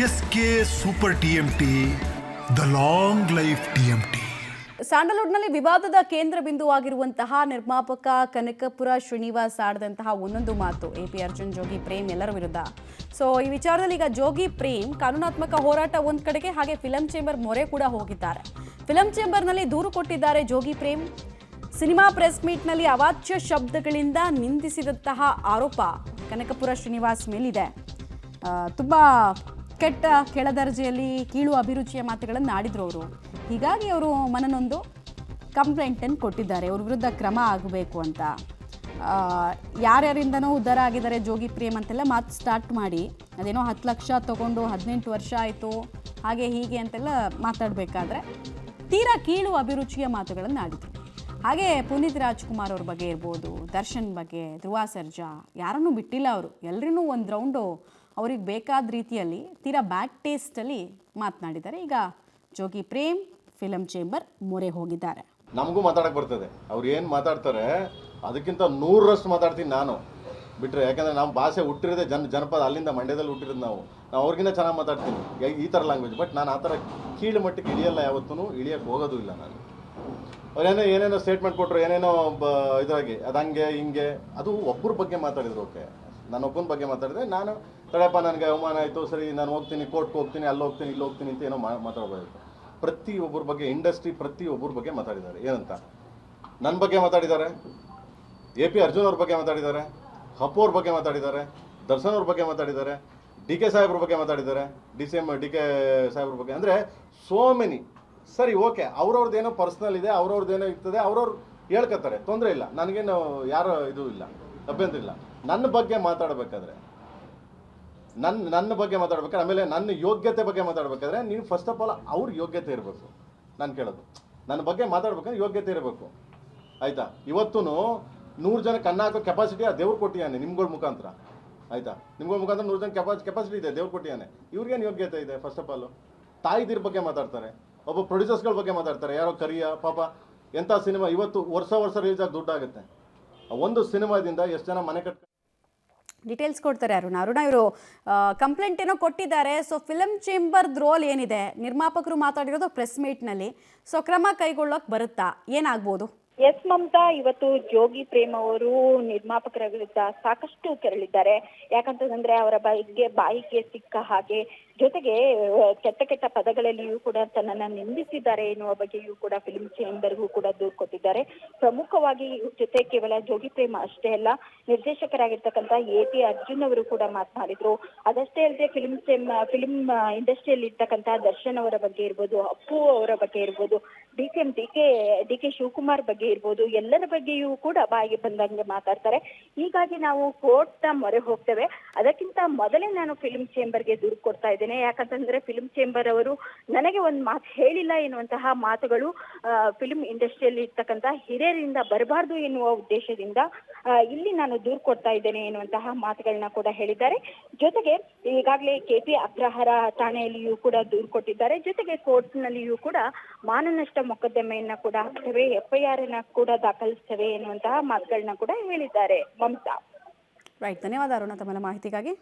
S K super TMT, the long life TMT. ಸ್ಯಾಂಡಲ್ವುಡ್ನಲ್ಲಿ ವಿವಾದದ ಕೇಂದ್ರ ಬಿಂದುವಾಗಿರುವಂತಹ ನಿರ್ಮಾಪಕ ಕನಕಪುರ ಶ್ರೀನಿವಾಸ್ ಆಡಿದಂತಹ ಒಂದೊಂದು ಮಾತು ಎಪಿ ಅರ್ಜುನ್, ಜೋಗಿ ಪ್ರೇಮ್ ಎಲ್ಲರ ವಿರುದ್ಧ. ಸೊ ಈ ವಿಚಾರದಲ್ಲಿ ಈಗ ಜೋಗಿ ಪ್ರೇಮ್ ಕಾನೂನಾತ್ಮಕ ಹೋರಾಟ ಒಂದ್ ಕಡೆಗೆ, ಹಾಗೆ ಫಿಲಂ ಚೇಂಬರ್ ಮೊರೆ ಕೂಡ ಹೋಗಿದ್ದಾರೆ. ಫಿಲಂ ಚೇಂಬರ್ನಲ್ಲಿ ದೂರು ಕೊಟ್ಟಿದ್ದಾರೆ ಜೋಗಿ ಪ್ರೇಮ್. ಸಿನಿಮಾ ಪ್ರೆಸ್ ಮೀಟ್ನಲ್ಲಿ ಅವಾಚ್ಯ ಶಬ್ದಗಳಿಂದ ನಿಂದಿಸಿದಂತಹ ಆರೋಪ ಕನಕಪುರ ಶ್ರೀನಿವಾಸ್ ಮೇಲಿದೆ. ತುಂಬ ಕೆಟ್ಟ ಕೆಳದರ್ಜೆಯಲ್ಲಿ ಕೀಳು ಅಭಿರುಚಿಯ ಮಾತುಗಳನ್ನು ಆಡಿದ್ರು ಅವರು. ಹೀಗಾಗಿ ಅವರು ಮನನೊಂದು ಕಂಪ್ಲೇಂಟನ್ನು ಕೊಟ್ಟಿದ್ದಾರೆ, ಅವ್ರ ವಿರುದ್ಧ ಕ್ರಮ ಆಗಬೇಕು ಅಂತ. ಯಾರ್ಯಾರಿಂದನೋ ಉದ್ಧಾರ ಆಗಿದ್ದಾರೆ ಜೋಗಿ ಪ್ರೇಮ್ ಅಂತೆಲ್ಲ ಮಾತು ಸ್ಟಾರ್ಟ್ ಮಾಡಿ, ಅದೇನೋ 10 ಲಕ್ಷ ತೊಗೊಂಡು 18 ವರ್ಷ ಆಯಿತು ಹಾಗೆ ಹೀಗೆ ಅಂತೆಲ್ಲ ಮಾತಾಡಬೇಕಾದ್ರೆ ತೀರಾ ಕೀಳು ಅಭಿರುಚಿಯ ಮಾತುಗಳನ್ನು ಆಡಿದ್ರು. ಹಾಗೆ ಪುನೀತ್ ರಾಜ್ಕುಮಾರ್ ಅವ್ರ ಬಗ್ಗೆ ಇರ್ಬೋದು, ದರ್ಶನ್ ಬಗ್ಗೆ, ಧ್ರುವ ಸರ್ಜಾ, ಯಾರನ್ನೂ ಬಿಟ್ಟಿಲ್ಲ ಅವರು. ಎಲ್ಲರೂ ಒಂದು ರೌಂಡು ಅವ್ರಿಗೆ ಬೇಕಾದ ರೀತಿಯಲ್ಲಿ ತೀರಾ ಬ್ಯಾಡ್ ಟೇಸ್ಟಲ್ಲಿ ಮಾತನಾಡಿದ್ದಾರೆ. ಈಗ ಜೋಗಿ ಪ್ರೇಮ್ ಫಿಲಂ ಚೇಂಬರ್ ಮೊರೆ ಹೋಗಿದ್ದಾರೆ. ನಮಗೂ ಮಾತಾಡಕ್ಕೆ ಬರ್ತದೆ, ಅವ್ರು ಏನು ಮಾತಾಡ್ತಾರೆ ಅದಕ್ಕಿಂತ 100ರಷ್ಟು ಮಾತಾಡ್ತೀನಿ ನಾನು ಬಿಟ್ಟರೆ. ಯಾಕಂದರೆ ನಮ್ಮ ಭಾಷೆ ಹುಟ್ಟಿರೋದೇ ಜನಪದ, ಅಲ್ಲಿಂದ ಮಂಡ್ಯದಲ್ಲಿ ಹುಟ್ಟಿರೋದು ನಾವು ಅವ್ರಿಗಿಂತ ಚೆನ್ನಾಗಿ ಮಾತಾಡ್ತೀನಿ ಈ ಥರ ಲ್ಯಾಂಗ್ವೇಜ್. ಬಟ್ ನಾನು ಆ ಥರ ಕೀಳು ಮಟ್ಟಕ್ಕೆ ಇಳಿಯಲ್ಲ, ಯಾವತ್ತೂ ಇಳಿಯೋಕ್ಕೆ ಹೋಗೋದು ಇಲ್ಲ ನಾನು. ಏನೇನೋ ಸ್ಟೇಟ್ಮೆಂಟ್ ಕೊಟ್ಟರು, ಏನೇನೋ ಇದಾಗಿ ಅದು ಹಂಗೆ ಹಿಂಗೆ, ಅದು ಒಬ್ಬರ ಬಗ್ಗೆ ಮಾತಾಡಿದ್ರು. ಓಕೆ, ನಾನು ಒಬ್ಬನ ಬಗ್ಗೆ ಮಾತಾಡಿದ್ರೆ ನಾನು ತಡೆಯಪ್ಪ ನನಗೆ ಅವಮಾನ ಆಯಿತು, ಸರಿ ನಾನು ಹೋಗ್ತೀನಿ, ಕೋರ್ಟ್ಗೆ ಹೋಗ್ತೀನಿ, ಅಲ್ಲಿ ಹೋಗ್ತೀನಿ, ಇಲ್ಲಿ ಹೋಗ್ತೀನಿ ಅಂತ ಏನೋ ಮಾತಾಡ್ಬೋದು. ಪ್ರತಿಯೊಬ್ಬರ ಬಗ್ಗೆ, ಇಂಡಸ್ಟ್ರಿ ಪ್ರತಿಯೊಬ್ಬರ ಬಗ್ಗೆ ಮಾತಾಡಿದ್ದಾರೆ. ಏನಂತ ನನ್ನ ಬಗ್ಗೆ ಮಾತಾಡಿದ್ದಾರೆ, ಎಪಿ ಅರ್ಜುನ್ ಅವ್ರ ಬಗ್ಗೆ ಮಾತಾಡಿದ್ದಾರೆ, ಅಪ್ಪು ಅವ್ರ ಬಗ್ಗೆ ಮಾತಾಡಿದ್ದಾರೆ, ದರ್ಶನ್ ಅವ್ರ ಬಗ್ಗೆ ಮಾತಾಡಿದ್ದಾರೆ, DK ಸಾಹೇಬ್ರ ಬಗ್ಗೆ ಮಾತಾಡಿದ್ದಾರೆ, DK ಸಾಹೇಬ್ರ ಬಗ್ಗೆ. ಅಂದರೆ ಸೋ ಮೆನಿ. ಸರಿ, ಓಕೆ, ಅವ್ರವ್ರದ್ದೇನೋ ಪರ್ಸ್ನಲ್ ಇದೆ, ಅವ್ರವ್ರದ್ದೇನೋ ಇರ್ತದೆ, ಅವ್ರವ್ರು ಹೇಳ್ಕೊತಾರೆ, ತೊಂದರೆ ಇಲ್ಲ, ನನಗೇನು ಯಾರೋ ಇದು ಇಲ್ಲ, ಅಭ್ಯಂತರ ಇಲ್ಲ. ನನ್ನ ಬಗ್ಗೆ ಮಾತಾಡಬೇಕಾದ್ರೆ ನನ್ನ ಬಗ್ಗೆ ಮಾತಾಡ್ಬೇಕಾದ್ರೆ, ಆಮೇಲೆ ನನ್ನ ಯೋಗ್ಯತೆ ಬಗ್ಗೆ ಮಾತಾಡಬೇಕಾದ್ರೆ ನೀವು ಫಸ್ಟ್ ಆಫ್ ಆಲ್ ಅವ್ರ ಯೋಗ್ಯತೆ ಇರಬೇಕು. ನಾನು ಕೇಳೋದು, ನನ್ನ ಬಗ್ಗೆ ಮಾತಾಡ್ಬೇಕಂದ್ರೆ ಯೋಗ್ಯತೆ ಇರಬೇಕು, ಆಯಿತಾ? ಇವತ್ತೂ 100 ಜನಕ್ಕೆ ಅನ್ನ ಹಾಕೋ ಕೆಪಾಸಿಟಿ ಆ ದೇವ್ರು ಕೊಟ್ಟಿಯಾನೆ ನಿಮ್ಗಳ ಮುಖಾಂತರ, ಆಯಿತಾ? ನಿಮ್ಗಳ ಮುಖಾಂತರ 100 ಜನ ಕೆಪಾಸಿಟಿ ಇದೆ, ದೇವ್ರು ಕೊಟ್ಟಿಯಾನೆ. ಇವ್ರಿಗೇನು ಯೋಗ್ಯತೆ ಇದೆ? ಫಸ್ಟ್ ಆಫ್ ಆಲು ತಾಯಿದಿರ ಬಗ್ಗೆ ಮಾತಾಡ್ತಾರೆ, ಒಬ್ಬ ಪ್ರೊಡ್ಯೂಸರ್ಸ್ಗಳ ಬಗ್ಗೆ ಮಾತಾಡ್ತಾರೆ. ಯಾರೋ ಕರಿಯ ಪಾಪ ಎಂಥ ಸಿನಿಮಾ ಇವತ್ತು ವರ್ಷ ರಿಲೀಸ್ ಆಗಿ ದುಡ್ಡಾಗುತ್ತೆ. ಒಂದು ಸಿನಿಮಾದಿಂದ ಎಷ್ಟು ಜನ ಮನೆ ಕಟ್ಟ. ಡೀಟೇಲ್ಸ್ ಕೊಡ್ತಾರೆ ಅರುಣ ಇವರು ಕಂಪ್ಲೇಂಟ್ ಏನೋ ಕೊಟ್ಟಿದ್ದಾರೆ. ಸೊ ಫಿಲಂ ಚೇಂಬರ್ ರೋಲ್ ಏನಿದೆ, ನಿರ್ಮಾಪಕರು ಮಾತಾಡಿರೋದು ಪ್ರೆಸ್ ಮೀಟ್ನಲ್ಲಿ. ಸೊ ಕ್ರಮ ಕೈಗೊಳ್ಳೋಕೆ ಬರುತ್ತಾ, ಏನಾಗ್ಬೋದು? ಎಸ್ ಮಮತಾ, ಇವತ್ತು ಜೋಗಿ ಪ್ರೇಮ್ ಅವರು ನಿರ್ಮಾಪಕರ ವಿರುದ್ಧ ಸಾಕಷ್ಟು ಕೆರಳಿದ್ದಾರೆ. ಯಾಕಂತಂದ್ರೆ ಅವರ ಬಾಯಿಗೆ ಸಿಕ್ಕ ಹಾಗೆ, ಜೊತೆಗೆ ಕೆಟ್ಟ ಪದಗಳಲ್ಲಿಯೂ ಕೂಡ ತನ್ನನ್ನ ನಿಂದಿಸಿದ್ದಾರೆ ಎನ್ನುವ ಬಗ್ಗೆಯೂ ಕೂಡ ಫಿಲ್ಮ್ ಚೇಂಬರ್ಗೂ ಕೂಡ ದೂರು ಕೊಟ್ಟಿದ್ದಾರೆ. ಪ್ರಮುಖವಾಗಿ ಇವ್ರ ಜೊತೆ ಕೇವಲ ಜೋಗಿ ಪ್ರೇಮ್ ಅಷ್ಟೇ ಅಲ್ಲ, ನಿರ್ದೇಶಕರಾಗಿರ್ತಕ್ಕಂಥ ಎಪಿ ಅರ್ಜುನ್ ಅವರು ಕೂಡ ಮಾತನಾಡಿದ್ರು. ಅದಷ್ಟೇ ಅಲ್ಲದೆ ಫಿಲ್ಮ್ ಇಂಡಸ್ಟ್ರಿಯಲ್ಲಿ ಇರ್ತಕ್ಕಂಥ ದರ್ಶನ್ ಅವರ ಬಗ್ಗೆ ಇರ್ಬೋದು, ಅಪ್ಪು ಅವರ ಬಗ್ಗೆ ಇರ್ಬೋದು, DK ಶಿವಕುಮಾರ್ ಬಗ್ಗೆ ಇರ್ಬೋದು, ಎಲ್ಲರ ಬಗ್ಗೆಯೂ ಕೂಡ ಬಾಯಿಗೆ ಬಂದಂಗೆ ಮಾತಾಡ್ತಾರೆ. ಹೀಗಾಗಿ ನಾವು ಕೋರ್ಟ್ ಮೊರೆ ಹೋಗ್ತೇವೆ, ಅದಕ್ಕಿಂತ ಮೊದಲೇ ನಾನು ಫಿಲ್ಮ್ ಚೇಂಬರ್ಗೆ ದೂರು ಕೊಡ್ತಾ ಇದ್ದೇನೆ. ಯಾಕಂತಂದ್ರೆ ಫಿಲ್ಮ್ ಚೇಂಬರ್ ಅವರು ನನಗೆ ಒಂದು ಮಾತು ಹೇಳಿಲ್ಲ ಎನ್ನುವಂತಹ ಮಾತುಗಳು ಫಿಲ್ಮ್ ಇಂಡಸ್ಟ್ರಿಯಲ್ಲಿ ಇರ್ತಕ್ಕಂಥ ಹಿರಿಯರಿಂದ ಬರಬಾರ್ದು ಎನ್ನುವ ಉದ್ದೇಶದಿಂದ ಇಲ್ಲಿ ನಾನು ದೂರು ಕೊಡ್ತಾ ಇದ್ದೇನೆ ಎನ್ನುವಂತಹ ಮಾತುಗಳನ್ನ ಕೂಡ ಹೇಳಿದ್ದಾರೆ. ಜೊತೆಗೆ ಈಗಾಗಲೇ KP ಅಗ್ರಹಾರ ಠಾಣೆಯಲ್ಲಿಯೂ ಕೂಡ ದೂರು ಕೊಟ್ಟಿದ್ದಾರೆ. ಜೊತೆಗೆ ಕೋರ್ಟ್ನಲ್ಲಿಯೂ ಕೂಡ ಮಾನನಷ್ಟ ಮೊಕದ್ದಮೆಯನ್ನ ಕೂಡ ಹಾಕ್ತೇವೆ, FIR ಅನ್ನ ಕೂಡ ದಾಖಲಿಸ್ತೇವೆ ಎನ್ನುವಂತಹ ಮಾತುಗಳನ್ನ ಕೂಡ ಹೇಳಿದ್ದಾರೆ. ಮಮತಾ, ರೈಟ್, ಧನ್ಯವಾದ ಅರುಣ ತಮ್ಮ ಮಾಹಿತಿಗಾಗಿ.